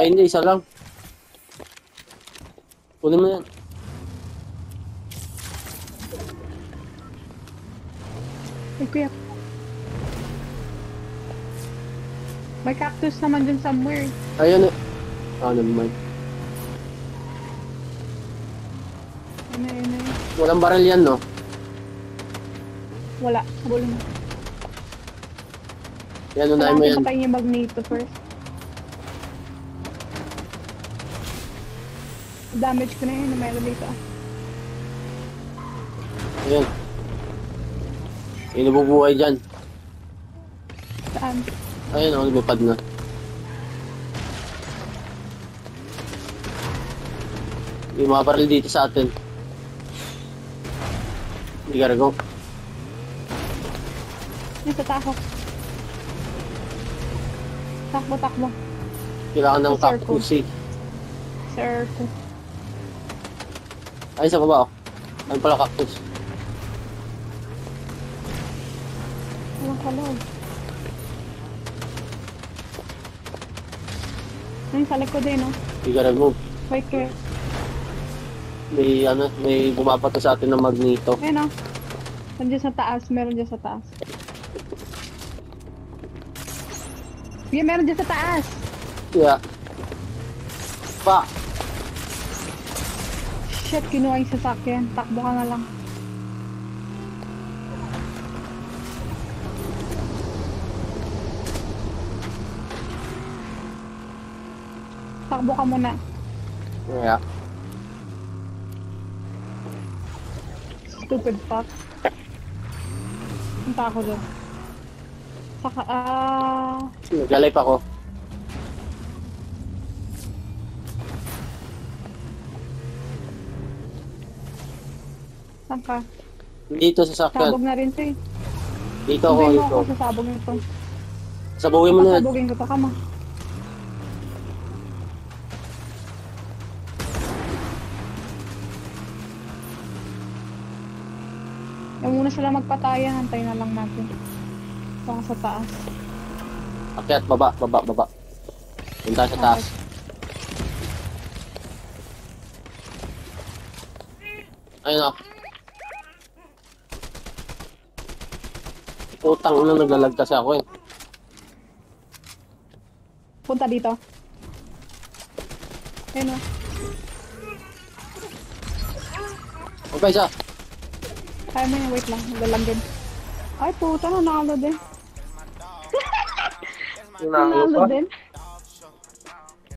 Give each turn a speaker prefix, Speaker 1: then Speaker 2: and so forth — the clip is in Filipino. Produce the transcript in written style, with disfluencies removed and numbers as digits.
Speaker 1: Ay, hindi. Isa lang. Kunin mo yan.
Speaker 2: Ay, kuya. May cactus naman dun somewhere.
Speaker 1: Ayun eh. Never mind.
Speaker 2: Ano.
Speaker 1: Walang baril yan, no?
Speaker 2: Wala. Habulin mo.
Speaker 1: Yan, unahin mo yan.
Speaker 2: Kailangan patayin yung magneto first. Damage ko na yun. Meron dito.
Speaker 1: Ayan. Inububuhay dyan.
Speaker 2: Saan?
Speaker 1: Ayun, lumipad na. Yung mga baril dito sa atin. Hindi ka rago.
Speaker 2: Yung sa taho. Takbo.
Speaker 1: Kailangan ng
Speaker 2: Sa circle.
Speaker 1: cactus eh.
Speaker 2: Circle.
Speaker 1: Ay, sa baba, oh. Ayun pala cactus.
Speaker 2: Walang kalog. Ayun, sa likod eh, no?
Speaker 1: Hindi ka rago.
Speaker 2: Wait, care.
Speaker 1: May bumapato sa atin ng magneto.
Speaker 2: Ayun, no? Nandiyan sa taas. Meron dyan sa taas. Yeah, meron dyan sa taas.
Speaker 1: Yeah. Pa!
Speaker 2: Shit, kinuha yung sasakyan. Takbo ka na lang. Takbo ka muna.
Speaker 1: Yeah.
Speaker 2: Stupid fuck. Punta ako doon. Saka,
Speaker 1: Nag-life ako.
Speaker 2: saan ka?
Speaker 1: Dito sa sakyan.
Speaker 2: Sabog na rin to eh.
Speaker 1: Dito ako,
Speaker 2: Sabihin mo
Speaker 1: dito.
Speaker 2: ako sa sabog nito.
Speaker 1: Sabuhin mo na.
Speaker 2: Sabogin ko to, kama. Yung muna sila magpatayan, antayin na lang natin. Baka sa taas.
Speaker 1: Akyat, baba. Punta sa taas. Ayun ako. Utang na naglalag kasi ako eh.
Speaker 2: Punta dito. Ayun o.
Speaker 1: Okay, siya.
Speaker 2: Kaya mo yung wait lang. Naglalag din. Ay puta, nanalo din.
Speaker 1: Nanalo
Speaker 2: Nanalo
Speaker 1: pa?
Speaker 2: din.